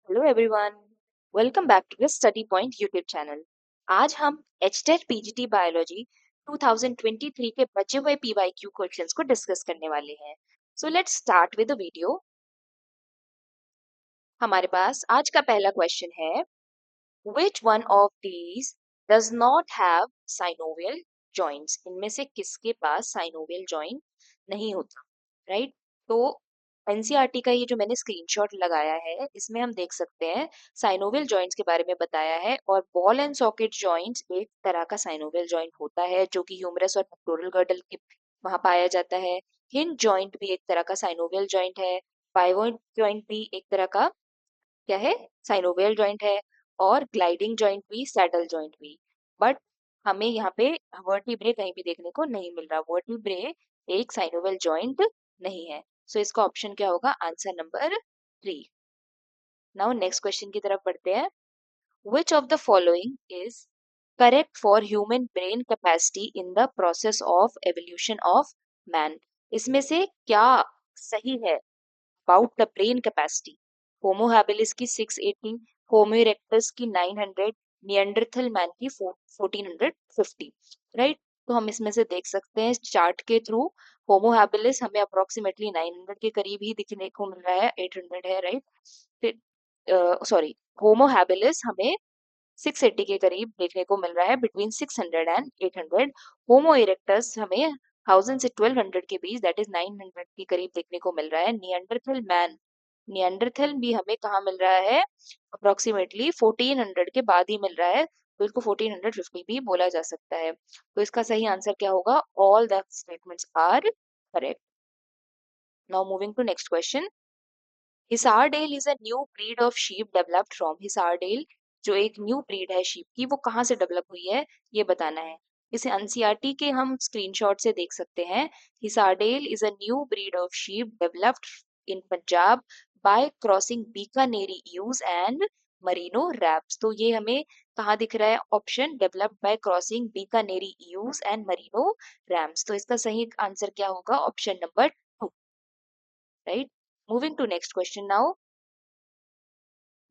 Hello everyone, welcome back to the Study Point YouTube channel. आज हम HTET PGT biology 2023 के बचे हुए पीवाईक्यू क्वेश्चंस को डिस्कस करने वाले हैं। So let's start with the video. हमारे पास आज का पहला क्वेश्चन है, which one of these does not have synovial joints? इनमें से किसके पास साइनोवियल जॉइंट नहीं होता, राइट? तो एनसीईआरटी का ये जो मैंने स्क्रीनशॉट लगाया है, इसमें हम देख सकते हैं साइनोवियल जॉइंट्स के बारे में बताया है। और बॉल एंड सॉकेट जॉइंट्स एक तरह का साइनोवियल जॉइंट होता है जो कि ह्यूमरस और पेक्टोरल गर्डल के वहां पाया जाता है। हिंज जॉइंट भी एक तरह का साइनोवियल जॉइंट है। पाइवोट जॉइंट भी एक तरह का क्या है, साइनोवियल जॉइंट है। और ग्लाइडिंग जॉइंट भी, सैडल जॉइंट भी। बट हमें यहाँ पे वर्टिब्रे कहीं भी देखने को नहीं मिल रहा। वर्टिब्रे एक साइनोवियल जॉइंट नहीं है। सो इसका ऑप्शन क्या होगा? Answer number 3। Now next question की तरफ बढ़ते हैं। Which of the following is correct for human brain capacity in the process of evolution of man? इसमें से क्या सही है about the brain capacity? Homo habilis की 680, होमो इरेक्टस की 900, नियंडरथल मैन की 1450, राइट? तो हम इसमें से देख सकते हैं चार्ट के थ्रू। होमो हैबिलिस हमें अप्रोक्सीमेटली 900 के करीब ही दिखने को मिल रहा है, 800 है, राइट? फिर सॉरी, होमो हैबिलिस हमें 680 के करीब देखने को मिल रहा है, बिटवीन 600 एंड 800। होमो इरेक्टस हमें 1000 से 1200 के बीच, दैट इज 900 के करीब देखने को मिल रहा है। नियंडरथल मैन, नियंडरथल भी हमें कहाँ मिल रहा है? अप्रोक्सीमेटली 1400 के बाद ही मिल रहा है, तो इसको 1450 भी बोला जा सकता है। तो इसका सही आंसर क्या होगा? All the statements are correct. Now moving to next question. Hisardale is a new breed of sheep developed from. Hisardale जो एक न्यू ब्रीड है शीप की, वो कहाँ से डेवलप हुई है, ये बताना है। इसे एनसीईआरटी के हम स्क्रीनशॉट से देख सकते हैं। Hisardale is a new breed of sheep developed in Punjab by crossing Bikaneri ewes and Merino rams. तो ये हमें कहाँ दिख रहा है? Option developed by crossing Bikaneri ewes and Merino rams. तो इसका सही आंसर क्या होगा? Option number 2, right? Moving to next question now.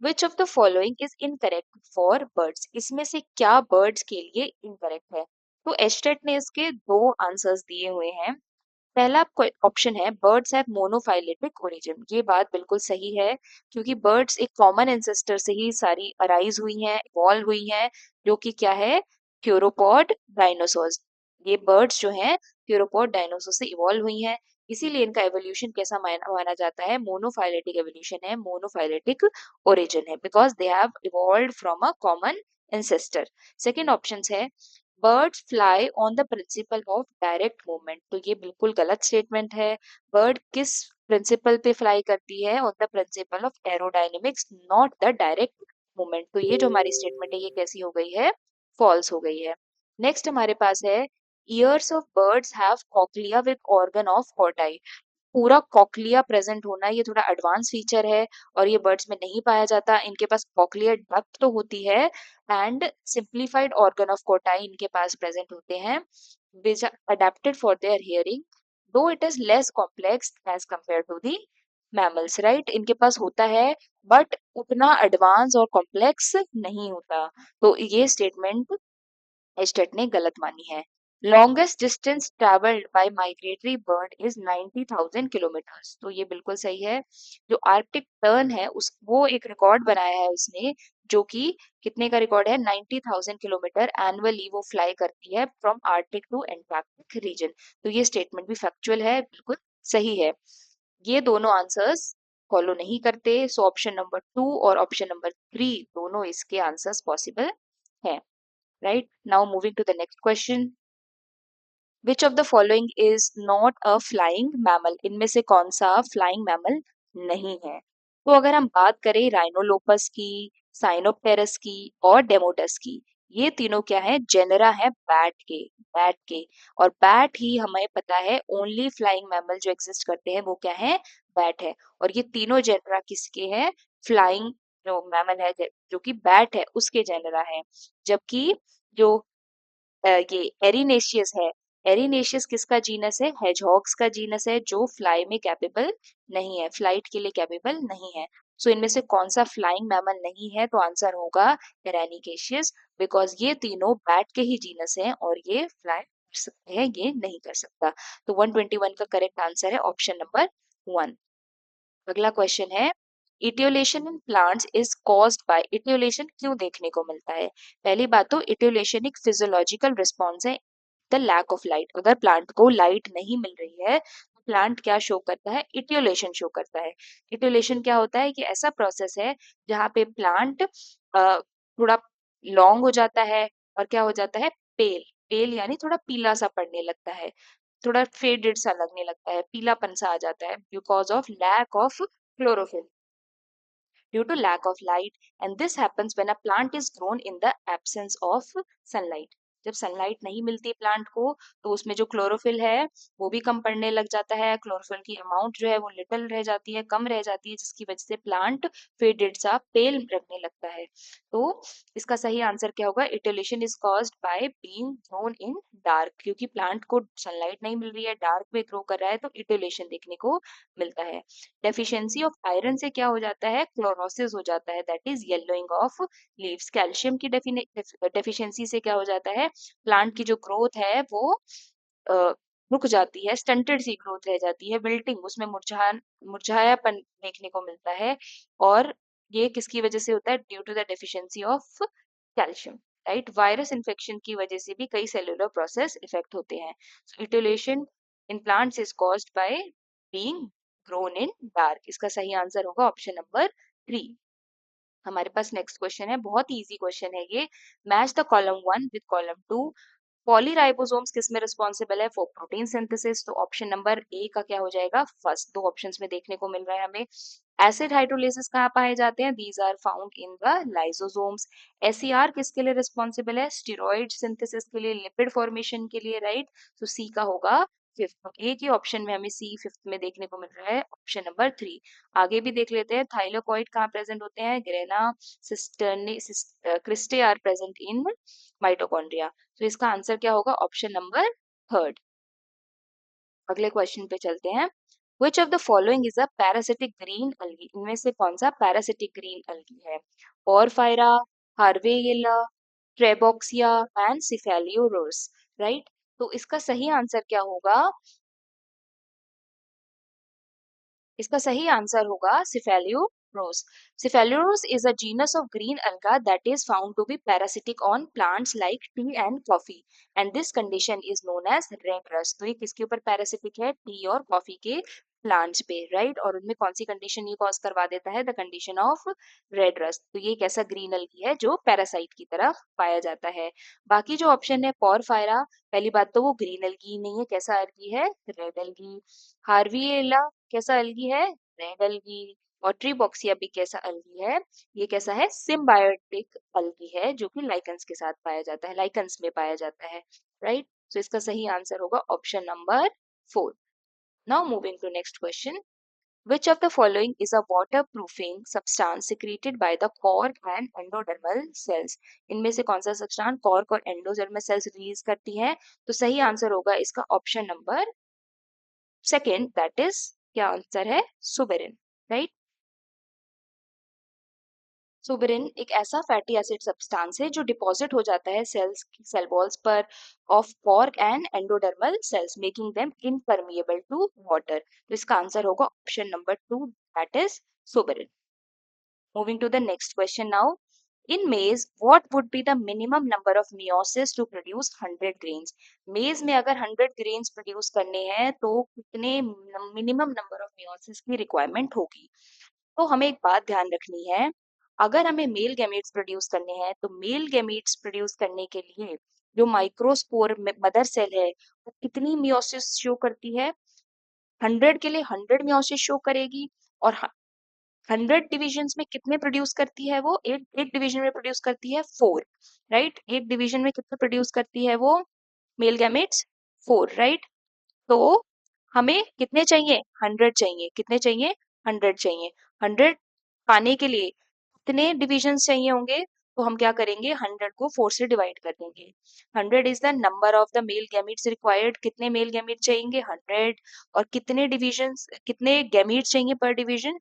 Which of the following is incorrect for birds? इसमें से क्या birds के लिए incorrect है? तो एस्टेट ने इसके दो आंसर्स दिए हुए हैं। पहला ऑप्शन है बर्ड्स हैव मोनोफाइलेटिक ओरिजिन। ये बात बिल्कुल सही है, क्योंकि बर्ड्स एक कॉमन एंसेस्टर से ही सारी अराइज हुई हैं, इवॉल्व हुई हैं, जो कि क्या है? थ्योरोपॉड डायनासोर्स। ये बर्ड्स जो हैं थ्योरोपॉड डायनासोर से इवॉल्व हुई हैं। इसीलिए इनका एवोल्यूशन कैसा माना जाता है? मोनोफाइलेटिक एवोल्यूशन है, मोनोफाइलेटिक ओरिजिन है, because they have evolved from a common ancestor. Second option है birds fly on the principle of direct movement. तो ये बिल्कुल गलत स्टेटमेंट है। बर्ड किस प्रिंसिपल पे फ्लाई करती है? On the principle of aerodynamics, not the direct movement. तो ये जो हमारी स्टेटमेंट है, ये कैसी हो गई है? फॉल्स हो गई है। नेक्स्ट हमारे पास है years of birds have cochlea with organ of Corti. पूरा कॉक्लिया प्रेजेंट होना ये थोड़ा एडवांस फीचर है, और ये बर्ड्स में नहीं पाया जाता। इनके पास कॉक्लियर डक्ट तो होती है, and simplified organ of Corti इनके पास प्रेजेंट होते हैं, which are adapted for their hearing, though it is less complex as compare to the mammals, right? इनके पास होता है, बट उतना एडवांस और कॉम्प्लेक्स नहीं होता। तो ये स्टेटमेंट एस्टेट ने गलत मानी है। Longest distance travelled by migratory bird is 90,000 kilometres. तो ये बिल्कुल सही है। जो आर्कटिक टर्न है, उस वो एक रिकॉर्ड बनाया है उसने, जो कि कितने का रिकॉर्ड है? 90,000 किलोमीटर एनुअली वो फ्लाई करती है from Arctic to Antarctic region. तो ये स्टेटमेंट भी फैक्चुअल है, बिल्कुल सही है। ये दोनों आंसर्स फॉलो नहीं करते, सो ऑप्शन नंबर 2 और ऑप्शन नंबर 3 दोनों इसके आंसर्स पॉसिबल है, right? Now moving to the next question. Which of the following is not a flying mammal? इनमें से कौन सा flying mammal नहीं है? तो अगर हम बात करें राइनोलोपस की, साइनोप्टेरस की और डेमोटस की, ये तीनों क्या है? जेनरा है बैट के, बैट के। और बैट ही हमें पता है ओनली फ्लाइंग मैमल जो एग्जिस्ट करते हैं, वो क्या है? बैट है। और ये तीनों जेनरा किसके हैं? फ्लाइंग जो मैमल है, जो कि बैट है, उसके जेनरा है। जबकि जो ये एरिनेशियस है, एरिनेशियस किसका जीनस है? हेजहॉग्स का जीनस है, जो फ्लाई में कैपेबल नहीं है, फ्लाइट के लिए कैपेबल नहीं है। सो इनमें से कौन सा फ्लाइंग मैमल नहीं है? तो आंसर होगा रैनिकेशियस, बिकॉज ये तीनों बैट के ही जीनस हैं और ये फ्लाई कर सकते हैं, ये नहीं कर सकता। तो 121 का करेक्ट आंसर है ऑप्शन नंबर 1। अगला क्वेश्चन है, etiolation in plants is caused by, etiolation क्यों देखने को मिलता है? पहली बात तो इटियोलेशन एक फिजियोलॉजिकल रिस्पॉन्स है द लैक ऑफ लाइट। अगर प्लांट को लाइट नहीं मिल रही है तो प्लांट क्या शो करता है? इटियोलेशन शो करता है। इटियोलेशन क्या होता है कि ऐसा प्रोसेस है जहाँ पे प्लांट थोड़ा लॉन्ग हो जाता है और क्या हो जाता है? पेल। पेल यानी थोड़ा पीला सा पड़ने लगता है, थोड़ा फेडेड सा लगने लगता है, पीलापन सा आ जाता है because of lack of chlorophyll due to lack of light, and this happens when a plant is grown in the absence of sunlight। जब सनलाइट नहीं मिलती प्लांट को तो उसमें जो क्लोरोफिल है वो भी कम पड़ने लग जाता है, क्लोरोफिल की अमाउंट जो है वो लिटिल रह जाती है, कम रह जाती है, जिसकी वजह से प्लांट फेडेड सा पेल लगने लगता है। तो इसका सही आंसर क्या होगा? Etiolation is caused by being grown in dark, क्योंकि प्लांट को सनलाइट नहीं मिल रही है, डार्क में ग्रो कर रहा है, तो इटिलेशन देखने को मिलता है। डेफिशिएंसी ऑफ आयरन से क्या हो जाता है? क्लोरोसिस हो जाता है, that is yellowing of leaves. Calcium की डेफिशिएंसी से क्या हो जाता है? प्लांट की जो ग्रोथ है वो अ, रुक जाती है, स्टंटेड सी ग्रोथ रह जाती है, विल्टिंग, उसमें मुरझायापन देखने को मिलता है। और ये किसकी वजह से होता है? Due to the deficiency of calcium, right. Virus infection की वजह से भी कई सेलुलर प्रोसेस इफेक्ट होते हैं। Etiolation in plants is caused by being grown in dark. इसका सही आंसर होगा ऑप्शन नंबर 3। हमारे पास नेक्स्ट क्वेश्चन है, बहुत ही इजी क्वेश्चन है ये। Match the column 1 with column 2। पॉलीराइबोसोम्स किस में रिस्पॉन्सिबल है फॉर प्रोटीन सिंथेसिस? तो ऑप्शन नंबर ए का क्या हो जाएगा? फर्स्ट दो ऑप्शंस में देखने को मिल रहा है हमें। एसिड हाइड्रोलिसिस कहाँ पाए जाते हैं? These are found in the lysosomes. SER किसके लिए रिस्पॉन्सिबल है? स्टेरॉइड सिंथेसिस के लिए, लिपिड फॉर्मेशन के लिए, राइट। तो सी का होगा फिफ्थ। तो एक ही ऑप्शन में हमें सी फिफ्थ में देखने को मिल रहा है, ऑप्शन नंबर 3। आगे भी देख लेते हैं, थाइलोकॉइड कहाँ प्रेजेंट होते हैं? Grana cisternae cristae are present in mitochondria. तो इसका आंसर क्या होगा? Option number 3। अगले क्वेश्चन पे चलते हैं। Which of the following is a parasitic green algae? इनमें से कौन सा पैरासिटिक ग्रीन अलगी है? Porphyra, Harveyella, Trebouxia and Cephaleuros, right. तो इसका सही आंसर क्या होगा? इसका सही आंसर होगा Cephalosporus। Cephalosporus is a genus of green alga that is found to be parasitic on plants like tea and coffee, and this condition is known as red rust। तो ये किसके ऊपर पैरासिटिक है? टी और coffee के plants पे, right. और उनमें कौन सी कंडीशन ये कॉज करवा देता है? The condition of red rust. तो ये एक ऐसा ग्रीन अलगी है जो पैरासाइट की तरह पाया जाता है। बाकी जो ऑप्शन है पोरफायरा, पहली बात तो वो ग्रीन अलगी नहीं है, कैसा अलगी है? रेड अलगी। हार्विएला कैसा अलगी है? रेड अलगी। और ट्रीबॉक्सिया भी कैसा अलगी है? ये कैसा है? सिम्बायोटिक अलगी है, जो कि लाइकन्स के साथ पाया जाता है, लाइकन्स में पाया जाता है, राइट। तो इसका सही आंसर होगा option number 4। Now moving to next question. Which of the following is a waterproofing substance secreted by the cork and endodermal cells? इनमें से कौन सा सब्सटेंस कॉर्क और एंडोडर्मल सेल्स रिलीज करती है? तो सही आंसर होगा इसका option number second, that is क्या आंसर है? Suberin, right. सुबेरिन एक ऐसा फैटी एसिड सब्सटेंस है जो डिपॉजिट हो जाता है सेल वॉल्स पर of cork and endodermal cells, making them impermeable to water. तो इसका आंसर होगा option number 2, that is suberin. Moving to the next question now. In maize, what would be the minimum number of meiosis to produce 100 grains? Maize में अगर 100 grains produce करने हैं तो कितने minimum number of meiosis की requirement होगी? तो हमें एक बात ध्यान रखनी है, अगर हमें मेल गैमेट्स प्रोड्यूस करने हैं तो मेल गैमेट्स प्रोड्यूस करने के लिए जो माइक्रोस्पोर मदर सेल है वो कितनी मियोसिस शो करती है? 100 के लिए 100 मियोसिस शो करेगी। और 100 डिविजन्स में कितने प्रोड्यूस करती है वो? एक एक डिवीजन में प्रोड्यूस करती है 4, राइट। एक डिवीजन में कितने प्रोड्यूस करती है वो मेल गैमेट्स? 4, राइट। तो हमें कितने चाहिए? 100 चाहिए। कितने चाहिए? 100 चाहिए। 100 पाने के लिए कितने डिविजन्स चाहिए होंगे? तो हम क्या करेंगे? 100 को 4 से डिवाइड कर देंगे। 100 is the number of the male gametes required. कितने मेल गैमेट्स चाहिए? 100। और कितने डिविजन्स, कितने गैमेट्स चाहिए पर डिवीजन?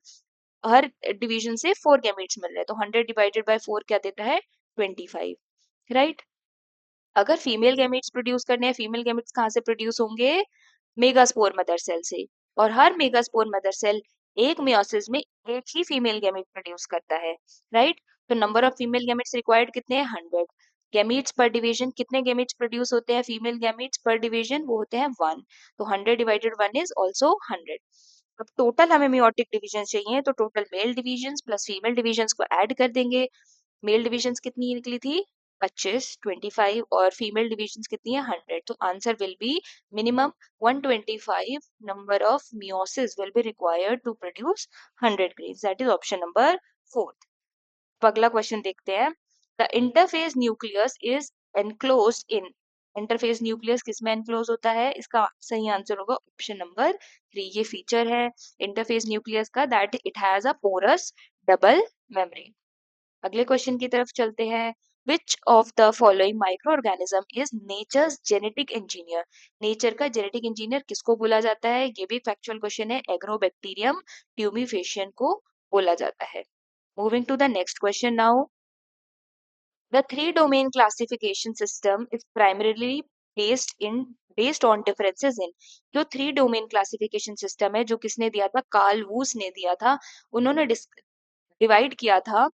हर डिवीजन से 4 गैमेट्स मिल रहे हैं, तो 100 डिवाइडेड बाय 4 क्या देता है 25, राइट। अगर फीमेल गैमेट्स प्रोड्यूस करने हैं, फीमेल गैमेट्स कहाँ से प्रोड्यूस होंगे, मेगास्पोर मदर सेल से, और हर मेगास्पोर मदर सेल एक मियोसिस में एक ही फीमेल गैमेट प्रोड्यूस करता है, राइट। तो number of female gametes required कितने हैं 100। गैमेट्स पर डिवीजन कितने गैमेट्स प्रोड्यूस होते हैं फीमेल गैमेट्स पर डिवीजन, वो होते हैं 1, तो 100 डिवाइडेड 1 इज ऑल्सो 100। अब टोटल हमें मियोटिक डिवीजन चाहिए, तो total male division plus female division को ऐड कर देंगे। मेल डिवीजन कितनी निकली थी 25, 25, और फीमेल डिविजन कितनी है 100, तो answer will B minimum 125 number of meiosis will be required to produce 100 grains, that is option number 4। अगला क्वेश्चन देखते हैं, the interface nucleus is enclosed in, interface nucleus किसमें एनक्लोज होता है, इसका सही आंसर होगा ऑप्शन नंबर 3। ये फीचर है इंटरफेस न्यूक्लियस का, that it has a porous double membrane. अगले क्वेश्चन की तरफ चलते हैं, which of the following microorganism is nature's genetic engineer, nature का जेनेटिक इंजीनियर किसको बोला जाता है, ये भी फैक्चुअल क्वेश्चन है, एग्रोबैक्टीरियम ट्यूमीफेशियन को बोला जाता है। Moving to the next question now, the three domain classification system is primarily based on differences in, जो थ्री डोमेन क्लासिफिकेशन सिस्टम है जो किसने दिया था, कार्ल वूस ने दिया था, उन्होंने डिवाइड किया था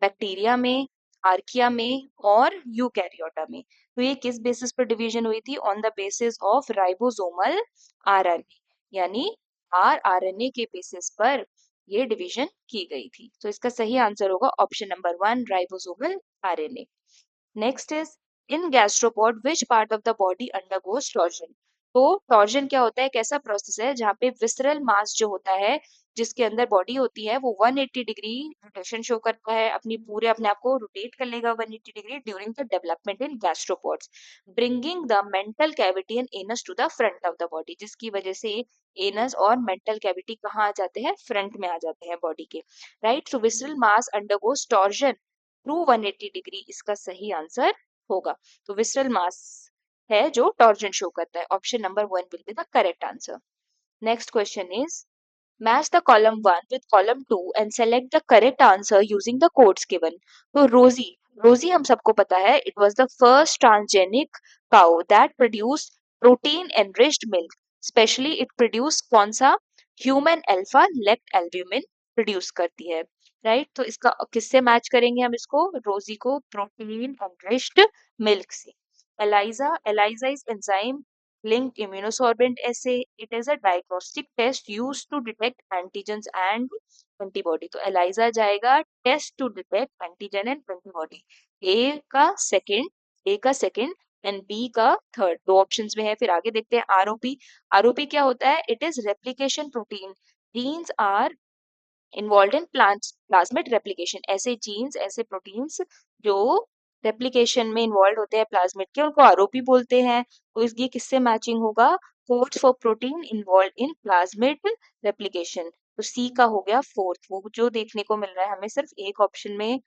बैक्टीरिया में, आर्किया में और यूकैरियोटा में। तो ये किस बेसिस पर डिवीजन हुई थी, on the basis of ribosomal RNA, यानी आरएनए के बेसिस पर ये डिवीजन की गई थी। तो इसका सही आंसर होगा option number 1, ribosomal RNA. Next is, in gastropod which part of the body undergoes torsion, तो टॉर्जन क्या होता है, एक ऐसा प्रोसेस है जहाँ पे विसरल मास जो होता है जिसके अंदर बॉडी होती है वो 180 डिग्री रोटेशन शो करता है, अपनी पूरे अपने आप को रोटेट कर लेगा 180 degree during the development in gastropods, bringing the mantle cavity and anus to the front of the body, जिसकी वजह से एनस और मेंटल कैविटी कहाँ आ जाते हैं, फ्रंट में आ जाते हैं बॉडी के, राइट। सो विसरल मास अंडरगोज टॉर्जन थ्रू 180 डिग्री, इसका सही आंसर होगा। तो विसरल मास है जो टॉर्जन शो करता है, option number 1 will be the correct answer. Next question is, match the column 1 with column 2 and select the correct answer using the codes given। तो रोजी हम सबको पता है, it was the first transgenic cow that produced protein enriched milk, specially it produced कौन सा, human alpha lect albumin produce करती है, राइट। तो इसका किससे मैच करेंगे हम इसको, रोजी को प्रोटीन एनरिच्ड मिल्क से। ELISA is enzyme linked immunosorbent assay, it is a diagnostic test used to detect antigens and antibody। तो ELISA जाएगा test to detect antigen and antibody, ए का सेकंड एंड बी का third, दो options में है। फिर आगे देखते हैं आरओपी क्या होता है, it is replication protein, genes are involve in plasmid replication, ऐसे जीन्स ऐसे प्रोटीन्स जो रेप्लिकेशन में इन्वॉल्व होते हैं प्लाज्मिड के, उनको आरओपी बोलते हैं। तो ये किससे मैचिंग होगा, codes for protein involve in plasmid replication, तो सी का हो गया फोर्थ, वो जो देखने को मिल रहा है हमें सिर्फ एक ऑप्शन में,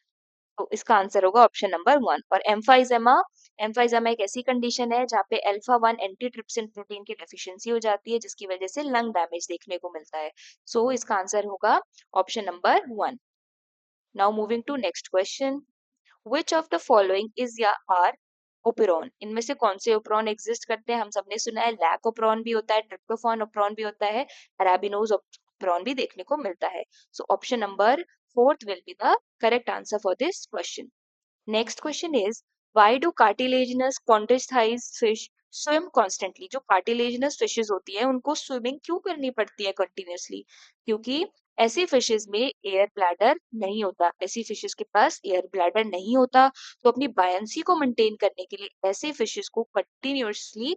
तो इसका आंसर होगा ऑप्शन नंबर 1। और एम्फाइजेमा एक ऐसी कंडीशन है जहाँ पे अल्फा 1 एंटीट्रिप्सिन प्रोटीन की डेफिशिएंसी हो जाती है, जिसकी वजह से लंग डैमेज देखने को मिलता है। सो इसका आंसर होगा option number 1। Now moving to next question, which of the following is या आर ओपेरॉन, इनमें से कौन से ओपेरॉन एग्जिस्ट करते हैं, हम सबने सुना है लैक ओपेरॉन भी होता है, ट्रिप्टोफान ओपेरॉन भी होता है, अराबिनोज ओपेरॉन भी देखने को मिलता है। So option number 4 will be the correct answer for this question. Next question is, why do cartilaginous contractiles fish swim constantly, जो कार्टिलेजिनस फिशेस होती है उनको स्विमिंग क्यों करनी पड़ती है कंटिन्यूअसली, क्योंकि ऐसी फिशेस में एयर ब्लैडर नहीं होता, ऐसी फिशेस के पास एयर ब्लैडर नहीं होता, तो अपनी बायंसी को मेंटेन करने के लिए ऐसे फिशेस को कंटिन्यूअसली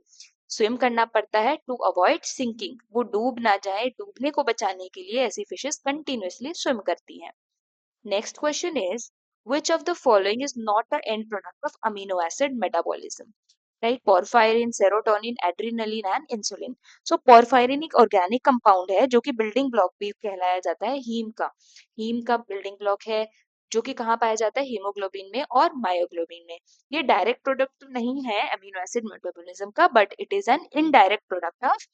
स्विम करना पड़ता है टू अवॉइड सिंकिंग, वो डूब ना जाए, डूबने को बचाने के लिए ऐसी फिशेस कंटिन्यूअसली स्विम करती हैं। Next question is, which of the following is not the end product of amino acid metabolism? Right? Porphyrin, serotonin, adrenaline and insulin. So porphyrin एक organic compound है जो कि building block भी कहलाया जाता है हीम का building block है, जो कि कहाँ पाया जाता है, हीमोग्लोबिन में और मायोग्लोबिन में। ये डायरेक्ट प्रोडक्ट तो नहीं है अमीनो एसिड मेटाबॉलिज्म का, but it is an indirect product of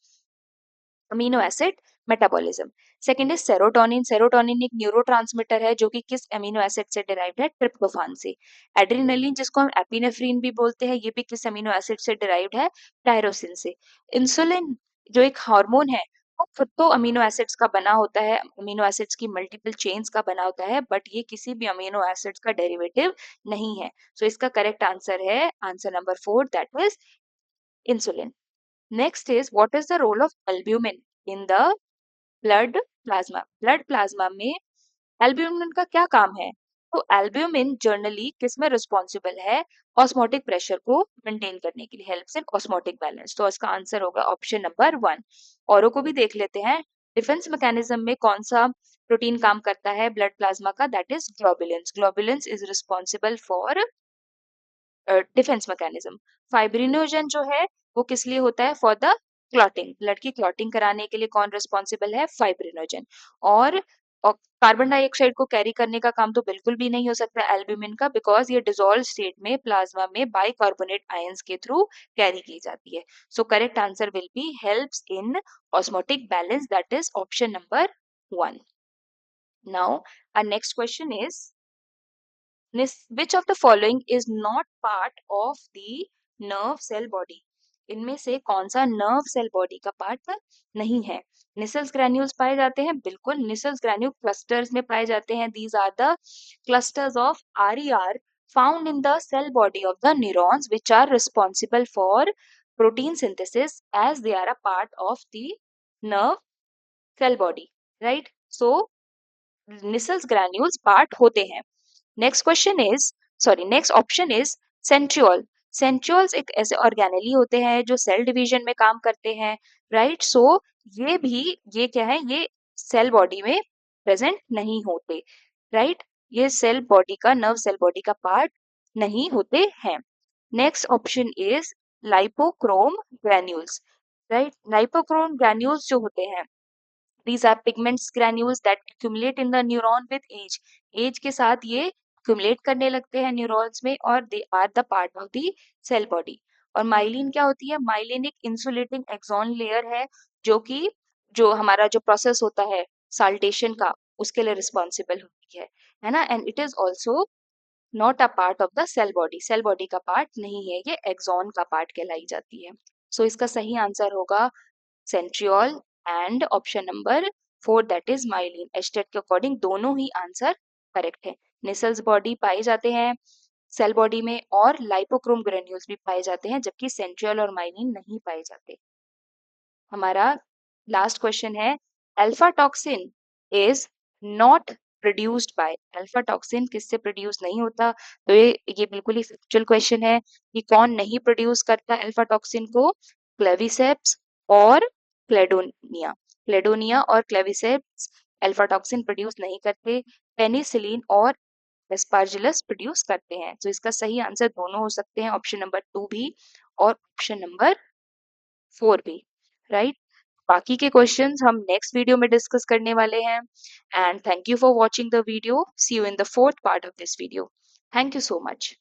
amino acid metabolism. Second is serotonin. Serotonin एक न्यूरोट्रांसमीटर है जो कि किस अमीनो एसिड से डिराइव्ड है? ट्रिप्टोफान से। एड्रेनलिन जिसको हम एपिनेफ्रीन भी बोलते हैं, ये भी किस अमीनो एसिड से डिराइव्ड है? टायरोसिन से। इंसुलिन जो एक हार्मोन है वो खुद तो अमीनो एसिड्स का बना होता है, अमीनो एसिड्स की मल्टीपल चेन्स का बना होता है, बट ये किसी भी अमीनो एसिड्स का डेरिवेटिव नहीं है। सो इसका करेक्ट आंसर है answer number 4, that is insulin. Next is what is the role of albumin in the blood plasma? Blood plasma में albumin का क्या काम है? तो albumin जनरली किस में रिस्पॉन्सिबल है? ऑस्मोटिक प्रेशर को मेंटेन करने के लिए, हेल्प्स इन ऑस्मोटिक बैलेंस। तो इसका आंसर होगा ऑप्शन नंबर 1। औरों को भी देख लेते हैं। डिफेंस मैकेनिज्म में कौन सा प्रोटीन काम करता है ब्लड प्लाज्मा का? That is globulins. Globulins is responsible for defence mechanism. Fibrinogen जो है वो किस लिए होता है? For the clotting. ब्लड की क्लॉटिंग कराने के लिए कौन रिस्पॉन्सिबल है? फाइब्रिनोजन। और कार्बन डाइऑक्साइड को कैरी करने का काम तो बिल्कुल भी नहीं हो सकता एल्ब्यूमिन का, बिकॉज ये डिसॉल्व स्टेट में प्लाज्मा में बाइकार्बोनेट आयंस के थ्रू कैरी की जाती है। So correct answer will be helps in osmotic balance, that is option number 1। Now our next question is which of the following is not part of the nerve cell body? इनमें से कौन सा nerve cell body का part नहीं है? Nissl's granules पाए जाते हैं, बिल्कुल। निसल्स ग्रैन्यूल क्लस्टर्स में पाए जाते हैं। These are the clusters of RER found in the cell body of the neurons which are responsible for protein synthesis as they are a part of the nerve cell body, right? So Nissl's granules part होते हैं। Next option is centriole. Centrioles एक ऐसे organelle होते हैं जो cell division में काम करते हैं, राइट? सो ये क्या है? ये सेल बॉडी में प्रेजेंट नहीं होते, राइट? ये सेल बॉडी का, नर्व सेल बॉडी का पार्ट नहीं होते हैं। Next option is lipochrome granules, right? Lipochrome granules जो होते हैं, these are pigments granules that accumulate in the neuron with age. Age के साथ ये accumulate करने लगते हैं न्यूरॉन्स में, और they are the part of the cell body. और माइलिन क्या होती है? माइलिन एक इंसुलेटिंग एक्सॉन लेयर है जो कि जो हमारा जो प्रोसेस होता है साल्टेशन का, उसके लिए रिस्पॉन्सिबल होती है ना? And it is also not a part of the cell body. Cell body का पार्ट नहीं है, ये एक्सॉन का पार्ट कहलाई जाती है। सो इसका सही आंसर होगा centriole and option number 4, that is myelin. Estate के अकॉर्डिंग दोनों ही आंसर करेक्ट है। निसल्स बॉडी पाए जाते हैं सेल बॉडी में, और लाइपोक्रोम ग्रेन्यूल्स भी पाए जाते हैं, जबकि सेंट्रियोल और माइलिन नहीं पाए जाते। हमारा लास्ट क्वेश्चन है, alpha toxin is not produced by. Alpha toxin किससे प्रोड्यूस नहीं होता? तो ये बिल्कुल ही फैक्चुअल क्वेश्चन है कि कौन नहीं प्रोड्यूस करता अल्फा टॉक्सिन को? क्लेविसेप्स और क्लेडोनिया। क्लेडोनिया और क्लेविसेप्स अल्फा टॉक्सिन प्रोड्यूस नहीं करते। पेनिसिलिन और एस्पार्जिलस प्रोड्यूस करते हैं। तो इसका सही आंसर दोनों हो सकते हैं, ऑप्शन नंबर 2 भी और ऑप्शन नंबर 4 भी, राइट? बाकी के क्वेश्चंस हम नेक्स्ट वीडियो में डिस्कस करने वाले हैं। And thank you for watching the video. See you in the fourth part of this video. Thank you so much.